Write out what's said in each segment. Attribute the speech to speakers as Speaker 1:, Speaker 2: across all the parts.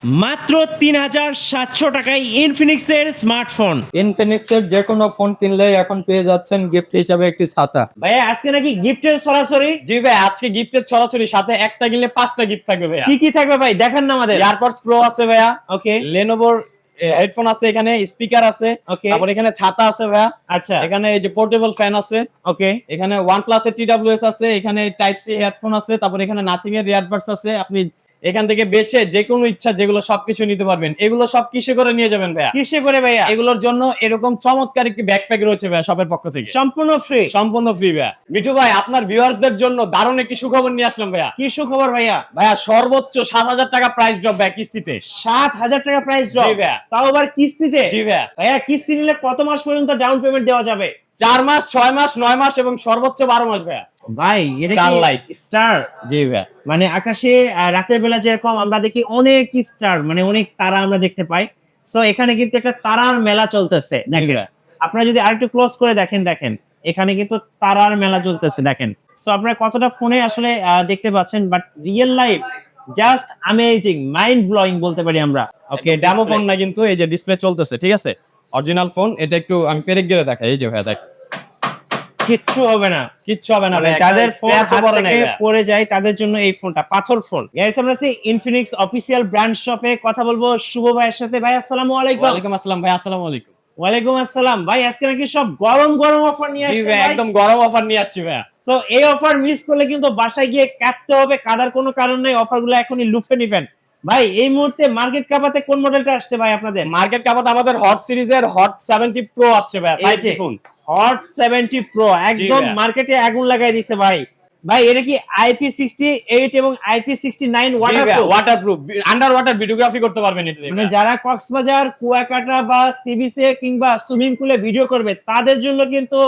Speaker 1: মাত্র ৩,৭০০ টাকায় ইনফিনিক্সের স্মার্টফোন।
Speaker 2: ইনফিনিক্সের যে কোনো ফোন কিনলে এখন পেয়ে যাচ্ছেন গিফট হিসাবে একটি ছাতা।
Speaker 1: ভাইয়া আজকে নাকি গিফটের সরাসরি?
Speaker 3: জি ভাই, আজকে গিফটের ছড়াছড়ি, সাথে একটা কিনলে 5টা গিফট থাকবে ভাইয়া।
Speaker 1: কি কি থাকবে ভাই দেখান না আমাদের।
Speaker 3: এয়ারপডস প্রো আছে ভাইয়া,
Speaker 1: ওকে
Speaker 3: লেনোভোর হেডফোন আছে, এখানে স্পিকার আছে,
Speaker 1: ওকে
Speaker 3: তারপর এখানে ছাতা আছে ভাইয়া,
Speaker 1: আচ্ছা
Speaker 3: এখানে এই যে পোর্টেবল ফ্যান আছে,
Speaker 1: ওকে
Speaker 3: এখানে OnePlus এর TWS আছে, এখানে টাইপ সি হেডফোন আছে, তারপর এখানে নাথিং এর ইয়ারবাডস আছে। আপনি এখান থেকে বেছে যে কোনো ইচ্ছা যেগুলো সবকিছু নিতে পারবেন। এগুলো সব কিসে করে নিয়ে যাবেন ভাইয়া?
Speaker 1: কিসে করে ভাইয়া?
Speaker 3: এগুলোর জন্য এরকম চমৎকার একটি ব্যাকপ্যাক রয়েছে ভাইয়া শপের পক্ষ থেকে,
Speaker 1: সম্পূর্ণ ফ্রি।
Speaker 3: সম্পূর্ণ ফ্রি ভাইয়া। মিঠু ভাই, আপনার ভিউয়ার্সদের জন্য দারুণ একটি সুখবর নিয়ে আসলাম ভাইয়া।
Speaker 1: কি সুখবর ভাইয়া?
Speaker 3: ভাইয়া সর্বোচ্চ 7,000 টাকা প্রাইস ড্রপ ভাইয়া কিস্তিতে।
Speaker 1: ৭,০০০ টাকা প্রাইস
Speaker 3: জি
Speaker 1: ড্রপ,
Speaker 3: ভাইয়া।
Speaker 1: তাও আবার কিস্তিতে?
Speaker 3: জি ভাইয়া।
Speaker 1: ভাইয়া কিস্তি নিলে কত মাস পর্যন্ত ডাউন পেমেন্ট দেওয়া যাবে?
Speaker 3: 4 মাস, 6 মাস, 9 মাস এবং সর্বোচ্চ 12 মাস ভাইয়া।
Speaker 1: ভাই এটা কি
Speaker 3: Starlight।
Speaker 1: স্টার?
Speaker 3: জি ভাইয়া।
Speaker 1: মানে আকাশে রাতের বেলা যেরকম আমরা দেখি অনেক স্টার, মানে অনেক তারা আমরা দেখতে পাই। সো এখানে কিন্তু একটা তারার মেলা চলতেছে।
Speaker 3: জি
Speaker 1: দেখেন
Speaker 3: ভাইয়া।
Speaker 1: আপনারা যদি আরেকটু ক্লোজ করে দেখেন, এখানে কিন্তু তারার মেলা চলতেছে দেখেন। সো আপনারা কতটা ফোনে আসলে দেখতে পাচ্ছেন, but real life just amazing, mind blowing বলতে পারি আমরা।
Speaker 3: ওকে, ডেমো ফোন না কিন্তু, এই যে ডিসপ্লে চলতেছে, ঠিক আছে? Original phone. এটা একটু আমি পেরেক গিয়ে দেখাই, এই যে ভাইয়া দেখ,
Speaker 1: কিচ্ছু হবে না।
Speaker 3: কিচ্ছু হবে না
Speaker 1: মানে
Speaker 3: ভাই,
Speaker 1: যাদের ফোন
Speaker 3: স্ক্র্যাচ
Speaker 1: হাত
Speaker 3: পড়ে নাই
Speaker 1: থেকে
Speaker 3: ভাইয়া।
Speaker 1: পড়ে যায় তাদের জন্য এই ফোনটা পাথর ফোন। গাইস আমরা আছি ইনফিনিক্স অফিসিয়াল ব্র্যান্ড শপে, কথা বলবো শুভ ভাইয়ের সাথে। ভাই আসসালামু আলাইকুম।
Speaker 3: ওয়ালাইকুম আসসালাম ভাই, আসসালামু আলাইকুম।
Speaker 1: ওয়ালাইকুম আসসালাম। ভাই আজকে নাকি সব গরম গরম অফার নিয়ে
Speaker 3: জি
Speaker 1: আসছে
Speaker 3: ভাই,
Speaker 1: ভাই।
Speaker 3: একদম গরম অফার নিয়ে আসছি ভাইয়া।
Speaker 1: সো এই অফার মিস করলে কিন্তু বাসায় গিয়ে কাটতে হবে, কাদার কোনো কারণ নেই। অফারগুলো এখনই লুফে নিবেন। ভাই এই মুহূর্তে মার্কেট কাপাতে কোন মডেলটা আসছে ভাই আপনাদের?
Speaker 3: মার্কেট কাপাত আমাদের হট সিরিজের হট 70 প্রো আসছে ভাইয়া, 5G ফোন।
Speaker 1: হট 70 প্রো একদম
Speaker 3: ভাইয়া।
Speaker 1: মার্কেটে আগুন লাগাই দিছে ভাই। ভাই এটা কি IP68 এবং IP69 waterproof?
Speaker 3: Waterproof, under water videography করতে পারবেন এটা দিয়ে
Speaker 1: মানে
Speaker 3: ভাইয়া।
Speaker 1: যারা কক্সবাজার, কুয়াকাটা বা সিবিসি কিংবা সুইমিং পুলে ভিডিও করবে তাদের জন্য কিন্তু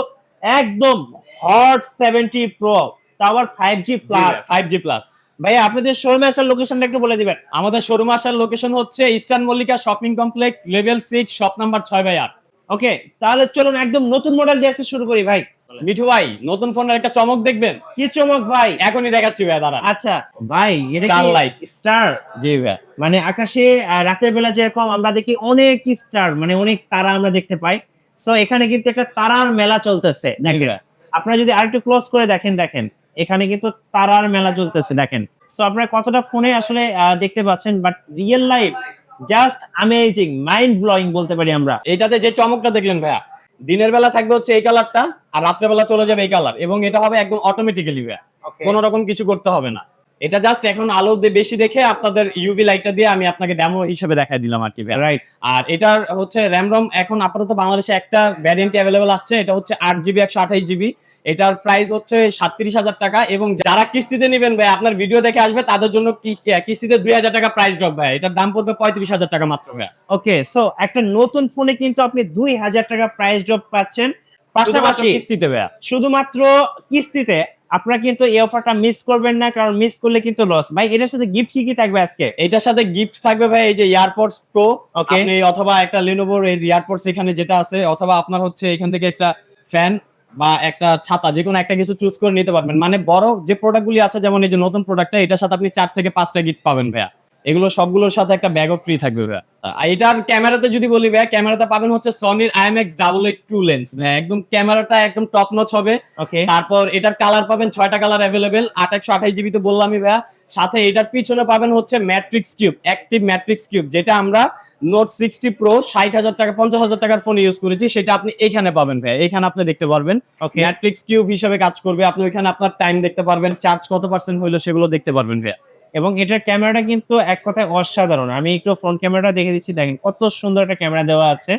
Speaker 1: একদম hot 70 pro, tower 5G
Speaker 3: G
Speaker 1: plus.
Speaker 3: ভাইয়া, 5G প্লাস।
Speaker 1: ভাই আপনাদের শোরুমে আসার লোকেশনটা একটু বলে দিবেন।
Speaker 3: আমাদের শোরুম আসার লোকেশন হচ্ছে eastern Mallika shopping complex, level 6, shop number 6/8।
Speaker 1: ওকে তাহলে চলুন একদম নতুন মডেল দিয়ে আজকে শুরু করি ভাই।
Speaker 3: মিঠু ভাই, নতুন ফোনের একটা চমক দেখবেন?
Speaker 1: কি চমক ভাই?
Speaker 3: এখনই দেখাচ্ছি ভাই, দাঁড়ান।
Speaker 1: আচ্ছা ভাই এটা কি
Speaker 3: Starlight।
Speaker 1: স্টার?
Speaker 3: জি ভাই।
Speaker 1: মানে আকাশে রাতের বেলা যেরকম আমরা দেখি অনেক স্টার, মানে অনেক তারা আমরা দেখতে পাই। সো এখানে কিন্তু একটা তারার মেলা চলতেছে দেখেন। আপনারা যদি আরেকটু ক্লোজ করে দেখেন এখানে কিন্তু তারার মেলা চলতেছে দেখেন। সো আপনারা কতটা ফোনে আসলে দেখতে পাচ্ছেন, but real life just amazing, mind blowing বলতে পারি আমরা।
Speaker 3: এটাতে যে চমকটা দেখলেন ভাইয়া, দিনের বেলা থাকবে হচ্ছে এই কালারটা, আর রাত্রে বেলা চলে যাবে এই কালার, এবং এটা হবে একদম অটোমেটিক্যালি ভাইয়া, কোনো রকম কিছু করতে হবে না। এটা জাস্ট এখন আলো বেশি দেখে আপনাদের ইউভি লাইটটা দিয়ে আমি আপনাকে ডেমো হিসেবে দেখাই দিলাম আর কি ভাইয়া।
Speaker 1: রাইট।
Speaker 3: আর এটার হচ্ছে র্যাম রম এখন আপাতত বাংলাদেশে একটা ভ্যারিয়েন্ট অ্যাভেলেবল আসছে, এটা হচ্ছে 8GB 128GB। এটার প্রাইস হচ্ছে 37,000 টাকা, এবং যারা কিস্তিতে নেবেন ভাই, আপনার ভিডিও দেখে আসবে তাদের জন্য কিস্তিতে 2,000 টাকা প্রাইস ড্রপ ভাই। এটার দাম পড়বে 35,000 টাকা মাত্র ভাইয়া।
Speaker 1: ওকে সো একটা নতুন ফোনে কিন্তু আপনি 2,000 টাকা প্রাইস ড্রপ পাচ্ছেন, পাশাপাশি
Speaker 3: কিস্তিতে ভাইয়া।
Speaker 1: শুধুমাত্র কিস্তিতে। আপনারা কিন্তু এই অফারটা মিস করবেন না, কারণ মিস করলে কিন্তু লস। ভাই এটার সাথে গিফট কি থাকবে আজকে?
Speaker 3: এটার সাথে গিফট থাকবে ভাই এই যে এয়ারপডস প্রো,
Speaker 1: Okay.
Speaker 3: আপনি অথবা একটা লেনোভোর এই এয়ারপডস এখানে যেটা আছে, অথবা আপনার হচ্ছে এখান থেকে একটা ফ্যান বা একটা ছাতা, যে কোনো একটা কিছু চুজ করে নিতে পারবেন। মানে বড় যে প্রোডাক্টগুলি আছে, যেমন এই যে নতুন প্রোডাক্টটা, এটার সাথে আপনি 4 থেকে 5টা গিফট পাবেন ভাইয়া। এগুলো সবগুলোর সাথে একটা ব্যাগও ফ্রি থাকবে ভাইয়া। আর এটার ক্যামেরাতে যদি বলি ভাইয়া, ক্যামেরাতে পাবেন হচ্ছে সনির IMX882 লেন্স ভাইয়া, একদম ক্যামেরাটা একদম টপ নচ হবে।
Speaker 1: ওকে
Speaker 3: তারপর এটার কালার পাবেন 6টা কালার অ্যাভেলেবেল, 8/128GB তো বললামই ভাইয়া। সাথে এটার পিছনে পাবেন হচ্ছে matrix cube, active matrix cube, যেটা আমরা নোট 60 প্রো 60,000 টাকা 50,000 টাকার ফোন ইউজ করেছি, সেটা আপনি এখানে পাবেন ভাইয়া। এখানে আপনি দেখতে পারবেন
Speaker 1: Okay.
Speaker 3: ম্যাট্রিক্স কিউব হিসেবে কাজ করবে। আপনি ওইখানে আপনার টাইম দেখতে পারবেন, চার্জ কত পার্সেন্ট হইলো সেগুলো দেখতে পারবেন ভাইয়া।
Speaker 1: এবং এটার ক্যামেরাটা কিন্তু এক কথায় অসাধারণ। আমি একটু ফ্রন্ট ক্যামেরাটা দেখে দিচ্ছি, দেখেন কত সুন্দর একটা ক্যামেরা দেওয়া আছে।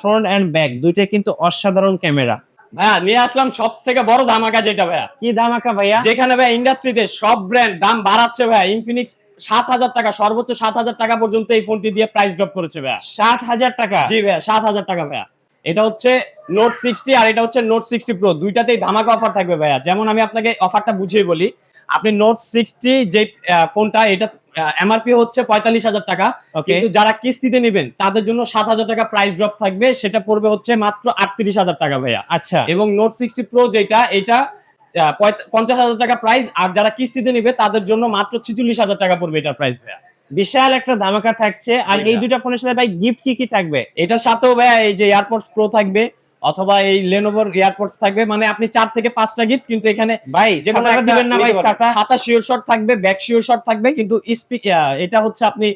Speaker 1: ফ্রন্ট এন্ড ব্যাক দুইটাই কিন্তু অসাধারণ ক্যামেরা।
Speaker 3: ভাইয়া নিয়ে আসলাম সব থেকে বড় ধামাকা, যেটা ভাইয়া,
Speaker 1: কি দাম আঁকা ভাইয়া?
Speaker 3: যেখানে ভাই ইন্ডাস্ট্রিতে সব ব্র্যান্ড দাম বাড়াচ্ছে ভাইয়া, ইনফিনিক্স 7,000 টাকা, সর্বোচ্চ 7,000 টাকা পর্যন্ত এই ফোনটি দিয়ে প্রাইস ড্রপ করেছে ভাইয়া।
Speaker 1: 7,000 টাকা?
Speaker 3: জি ভাইয়া, 7,000 টাকা ভাইয়া। এটা হচ্ছে নোট 60 আর এটা হচ্ছে নোট 60 প্রো, দুইটাতেই ধামাকা অফার থাকবে ভাইয়া। যেমন আমি আপনাকে অফারটা বুঝিয়ে বলি, আপনি নোট 60 যে ফোনটা, এটা এমআরপি হচ্ছে 45,000 টাকা,
Speaker 1: Okay.
Speaker 3: কিন্তু যারা কিস্তিতে নেবেন তাদের জন্য 7,000 টাকা প্রাইস ড্রপ থাকবে, সেটা পড়বে হচ্ছে মাত্র 38,000 টাকা ভাইয়া।
Speaker 1: আচ্ছা
Speaker 3: এবং নোট 60 প্রো যেটা, এটা 50,000 টাকা প্রাইস, আর যারা কিস্তিতে নেবে তাদের জন্য মাত্র 46,000 টাকা পড়বে এটার প্রাইস ভাইয়া।
Speaker 1: বিশাল একটা ধামাকা থাকছে। আর এই দুইটা ফোনের সাথে ভাই গিফট কি কি থাকবে?
Speaker 3: এটার সাথেও ভাইয়া এই যে এয়ারপডস প্রো থাকবে অথবা এই লেনোভোর এয়ারপডস থাকবে, মানে আপনি 4 থেকে 5টা গিফট, কিন্তু এখানে
Speaker 1: ভাই
Speaker 3: যে কোনো
Speaker 1: ছাতাটা
Speaker 3: একটা
Speaker 1: দিবেন না ভাই?
Speaker 3: নিতে পারবেন।
Speaker 1: ছাতা
Speaker 3: ছাতা শিওর শট থাকবে, ব্যাক শিওর শট থাকবে, কিন্তু এটা হচ্ছে আপনি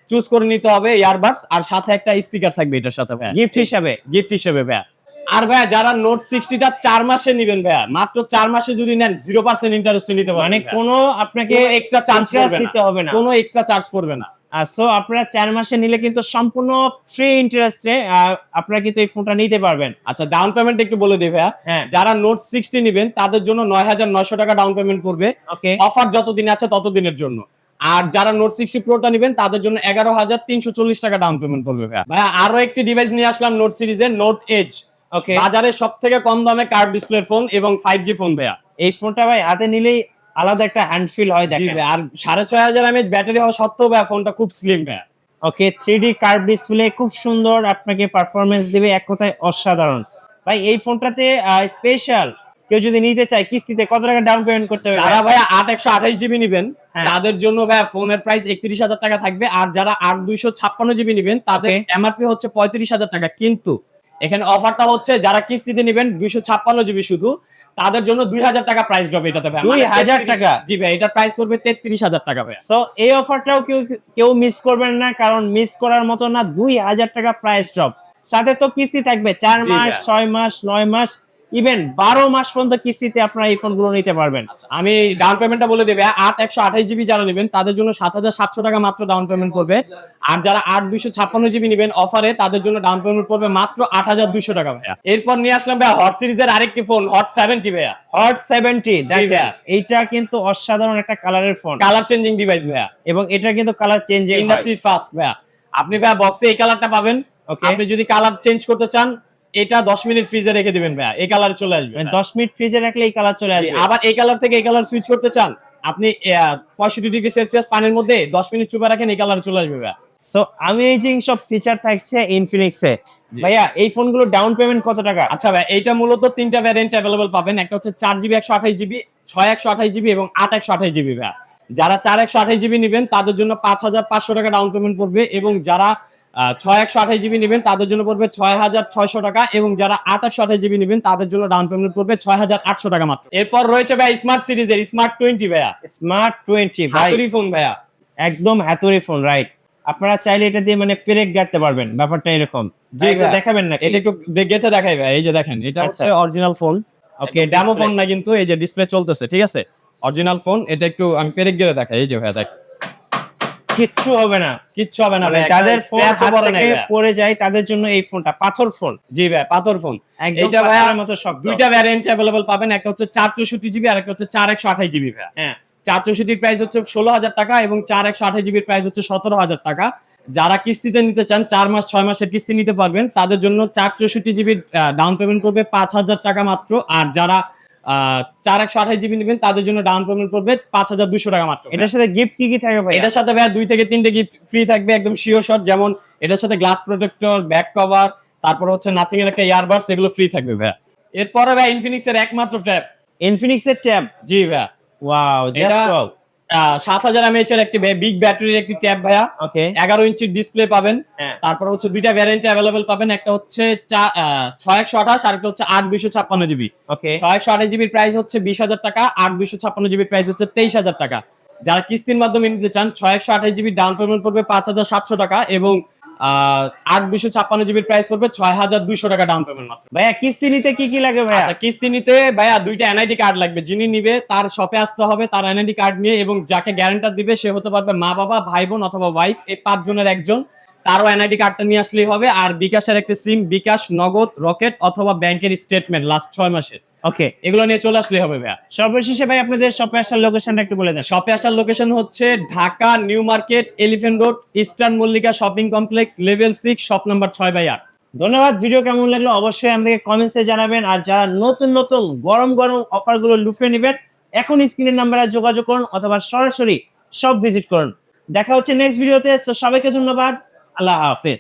Speaker 3: চুজ করে নিতে হবে ইয়ারবাডস, আর সাথে একটা স্পিকার থাকবে এটার সাথে ভাইয়া
Speaker 1: গিফট হিসাবে।
Speaker 3: গিফট হিসেবে ভাইয়া। আর ভাইয়া যারা নোট 60টা 4 মাসে নেবেন ভাইয়া, মাত্র 4 মাসে যদি নেন 0% ইন্টারেস্টে নিতে পারবেন,
Speaker 1: মানে কোনো আপনাকে
Speaker 3: কোনো এক্সট্রা চার্জ
Speaker 1: দিতে হবে না,
Speaker 3: কোনো এক্সট্রা চার্জ পড়বে না।
Speaker 1: সো আপনারা 4 মাসে নিলে কিন্তু সম্পূর্ণ ফ্রি ইন্টারেস্টে আপনারা কিন্তু এই ফোনটা নিতে পারবেন।
Speaker 3: আচ্ছা, ডাউন পেমেন্ট একটু বলে দিই ভাইয়া।
Speaker 1: হ্যাঁ,
Speaker 3: যারা নোট 60 নেবেন তাদের জন্য 9900 টাকা ডাউন পেমেন্ট পড়বে,
Speaker 1: ওকে।
Speaker 3: অফার যতদিন আছে ততদিনের জন্য। আর যারা নোট 60 প্রোটা নেবেন তাদের জন্য 11340 টাকা ডাউন পেমেন্ট পড়বে ভাইয়া। ভাইয়া আরো একটি ডিভাইস নিয়ে আসলাম নোট সিরিজের, নোট এজ।
Speaker 1: ওকে।
Speaker 3: বাজারে সবথেকে কম দামে কার্ভ ডিসপ্লে ফোন এবং 5G ফোন ভাইয়া।
Speaker 1: এই ফোনটা ভাই হাতে নিলেই আলাদা একটা হ্যান্ড ফিল হয়
Speaker 3: জি
Speaker 1: দেখেন।
Speaker 3: ভাইয়া, আর 6500 mAh ব্যাটারি হওয়া সত্ত্বেও ভাইয়া ফোনটা খুব স্লিম ভাইয়া।
Speaker 1: ওকে, 3D কার্ভ ডিসপ্লে খুব সুন্দর আপনাকে পারফরম্যান্স দিবে, এক কথায় অসাধারণ। ভাই এই ফোনটাতে স্পেশাল কেউ যদি নিতে চায় কিস্তিতে কত টাকা ডাউন পেমেন্ট করতে হবে?
Speaker 3: যারা ভাইয়া 8128 জিবি নেবেন
Speaker 1: হ্যাঁ।
Speaker 3: তাদের জন্য ভাইয়া ফোনের প্রাইস 31000 টাকা থাকবে, আর যারা 8256 জিবি নেবেন তাদের
Speaker 1: Okay.
Speaker 3: এমআরপি হচ্ছে 35000 টাকা। কিন্তু এখানে অফারটা হচ্ছে যারা কিস্তিতে নেবেন 256 জিবি শুধু, তাদের জন্য 2000 টাকা প্রাইস ড্রপ এটাতে ভাই।
Speaker 1: 2000 টাকা?
Speaker 3: জি ভাই, এটা প্রাইস পড়বে 33000 টাকা ভাই।
Speaker 1: সো এই অফারটাও কেউ মিস করবেন না, কারণ মিস করার মতো না। 2000 টাকা প্রাইস ড্রপ, সাথে তো কিস্তি থাকবে 4
Speaker 3: জি
Speaker 1: মাস,
Speaker 3: ভাইয়া।
Speaker 1: 6 মাস, 9 মাস, ইভেন 12 মাস পর্যন্ত কিস্তিতে আপনারা এই ফোনগুলো নিতে পারবেন।
Speaker 3: আমি ডাউন পেমেন্টটা বলে দেবে, 8128 জিবি যারা নেবেন তাদের জন্য 7700 টাকা মাত্র ডাউন পেমেন্ট পড়বে। আর যারা 8256 জিবি নেবেন অফারে, তাদের জন্য ডাউন পেমেন্ট পড়বে মাত্র 8200 টাকা ভাইয়া। এরপর নিয়ে আসলাম ভাইয়া হট সিরিজের আরেকটি ফোন, হট 70 ভাইয়া।
Speaker 1: হট 70 দেখেন,
Speaker 3: ভাইয়া।
Speaker 1: এইটা কিন্তু অসাধারণ একটা কালারের ফোন,
Speaker 3: কালার চেঞ্জিং ডিভাইস ভাইয়া,
Speaker 1: এবং এটা কিন্তু কালার চেঞ্জিং হয়।
Speaker 3: ইন্ডাস্ট্রি ফার্স্ট ভাইয়া। আপনি ভাইয়া বক্সে এই কালারটা পাবেন,
Speaker 1: ওকে।
Speaker 3: আপনি যদি কালার চেঞ্জ করতে চান এটা 10 মিনিট ফ্রিজে রেখে দিবেন ভাইয়া, এই কালারে চলে আসবে।
Speaker 1: 10 মিনিট ফ্রিজে রাখলে এই কালার চলে
Speaker 3: জি,
Speaker 1: আসবে।
Speaker 3: আবার এই কালার থেকে এই কালার সুইচ করতে চান, আপনি 65 ডিগ্রি সেলসিয়াস পানির মধ্যে 10 মিনিট চুপা রাখেন, এই কালার চলে আসবে ভাইয়া।
Speaker 1: সো অ্যামেজিং সব ফিচার থাকছে ইনফিনিক্সে। ভাইয়া এই ফোনগুলো ডাউন পেমেন্ট কত টাকা?
Speaker 3: আচ্ছা ভাই, এইটা মূলত 3টা ভ্যারিয়েন্ট अवेलेबल পাবেন। একটা হচ্ছে 4GB 128GB, 6128GB এবং 8128GB ভাইয়া। যারা 4128GB নেবেন তাদের জন্য 5500 টাকা ডাউন পেমেন্ট পড়বে, এবং যারা 6128GB নেবেন তাদের জন্য পড়বে 6600 টাকা, এবং যারা 8128GB নেবেন তাদের জন্য ডাউন পেমেন্ট পড়বে 6800 টাকা মাত্র। এরপর রয়েছে ভাই স্মার্ট সিরিজের স্মার্ট 20 ভাইয়া,
Speaker 1: স্মার্ট 20 ভাই,
Speaker 3: হাতুড়ি ফোন ভাইয়া।
Speaker 1: একদম হাতুড়ি ফোন, রাইট। আপনারা চাইলে এটা দিয়ে মানে পেরেক গাড়তে পারবেন, ব্যাপারটা এরকম।
Speaker 3: জি
Speaker 1: একটু
Speaker 3: ভাইয়া।
Speaker 1: দেখাবেন না?
Speaker 3: এটা একটু গেতে দেখাই ভাই, এই যে দেখেন, এটা
Speaker 1: আচ্ছা।
Speaker 3: হচ্ছে অরিজিনাল ফোন।
Speaker 1: ওকে,
Speaker 3: ডেমো ফোন না কিন্তু, এই যে ডিসপ্লে চলতেছে, ঠিক আছে, অরিজিনাল ফোন। এটা একটু আমি পেরেক গেলে দেখাই, এই যে ভাইয়া দেখ,
Speaker 1: কিচ্ছু হবে না,
Speaker 3: কিচ্ছু হবে না
Speaker 1: মানে
Speaker 3: ভাই,
Speaker 1: যাদের ফোন
Speaker 3: scratch ও
Speaker 1: হাত
Speaker 3: পড়ে নাই
Speaker 1: থেকে
Speaker 3: ভাইয়া।
Speaker 1: পড়ে যায় তাদের জন্য এই ফোনটা পাথর ফোন,
Speaker 3: জি ভাই, পাথর ফোন।
Speaker 1: একদম
Speaker 3: এটা ভাইয়া
Speaker 1: পাথরের মতো শক্ত।
Speaker 3: দুইটা ভ্যারিয়েন্ট अवेलेबल পাবেন, একটা হচ্ছে 464GB আর একটা হচ্ছে 4128GB ভাইয়া।
Speaker 1: হ্যাঁ,
Speaker 3: 464 এর প্রাইস হচ্ছে 16000 টাকা এবং 4128GB এর প্রাইস হচ্ছে 17000 টাকা। যারা কিস্তিতে নিতে চান 4 মাস 6 মাসের কিস্তি নিতে পারবেন, তাদের জন্য 464GB ডাউন পেমেন্ট করবে 5000 টাকা মাত্র। আর যারা 4128GB নেবেন তাদের জন্য ডাউন পেমেন্ট করবে 5200 টাকা মাত্র।
Speaker 1: এটার সাথে গিফট কি কি থাকবে ভাই?
Speaker 3: এটার সাথে ভাইয়া 2 থেকে 3টে গিফট ফ্রি থাকবে, একদম শিওর শট। যেমন এটার সাথে গ্লাস প্রোটেক্টর, ব্যাক কভার, তারপর হচ্ছে নাথিং এর একটা ইয়ারবাডস, এগুলো ফ্রি থাকবে ভাইয়া। এরপরে ভাই ইনফিনিক্স এর একমাত্র ট্যাব,
Speaker 1: ইনফিনিক্স এর ট্যাব।
Speaker 3: জি ভাইয়া,
Speaker 1: ওয়াও, জাস্ট ওয়াও।
Speaker 3: 7000 mAh এর একটি বিগ ব্যাটারির একটি ট্যাব ভাইয়া।
Speaker 1: ওকে,
Speaker 3: 11 ইঞ্চির ডিসপ্লে পাবেন।
Speaker 1: হ্যাঁ,
Speaker 3: তারপর হচ্ছে দুইটা ভ্যারিয়েন্ট अवेलेबल পাবেন, একটা হচ্ছে 6128 আর একটা হচ্ছে 8256GB।
Speaker 1: ওকে।
Speaker 3: 6128GB এর প্রাইস হচ্ছে 20000 টাকা, 8256GB এর প্রাইস হচ্ছে 23000 টাকা। যারা কিস্তির মাধ্যমে নিতে চান 6128GB ডাউন পেমেন্ট পড়বে 5700 টাকা, এবং 8256GB এর প্রাইস পড়বে 6200 টাকা ডাউন পেমেন্ট মাত্র।
Speaker 1: ভাইয়া কিস্তি নিতে কি কি লাগে ভাইয়া?
Speaker 3: আচ্ছা, কিস্তি নিতে ভাইয়া 2টা এনআইডি কার্ড লাগবে। যিনি নিবে তার শপে আসতে হবে, তার এনআইডি কার্ড নিয়ে, এবং যাকে গ্যারান্টার দিবে সে হতে পারবে মা বাবা, ভাই বোন অথবা ওয়াইফ, এই 5 জনের একজন। তারও এনআইডি কার্ডটা নিয়ে আসলেই হবে। আর বিকাশের একটা সিম, বিকাশ, নগদ, রকেট অথবা ব্যাংকের স্টেটমেন্ট লাস্ট 6 মাসের,
Speaker 1: ওকে,
Speaker 3: এগুলো নিয়ে চলে আসলেই হবে ভাইয়া।
Speaker 1: সর্বশেষে ভাই আপনাদের শপে আসার লোকেশনটা একটু বলে দেন।
Speaker 3: শপে আসার লোকেশন হচ্ছে Dhaka new market, elephant road, eastern Mallika shopping complex, level 6, shop number 6/8।
Speaker 1: ধন্যবাদ। ভিডিও কেমন লাগলো অবশ্যই আমাদেরকে কমেন্টসে জানাবেন। আর যারা নতুন নতুন গরম গরম অফারগুলো লুফে নেবেন, এখন স্ক্রিনের নাম্বারে যোগাযোগ করুন অথবা সরাসরি শপ ভিজিট করুন। দেখা হচ্ছে নেক্সট ভিডিওতে। সবাইকে ধন্যবাদ। আল্লাহ হাফেজ।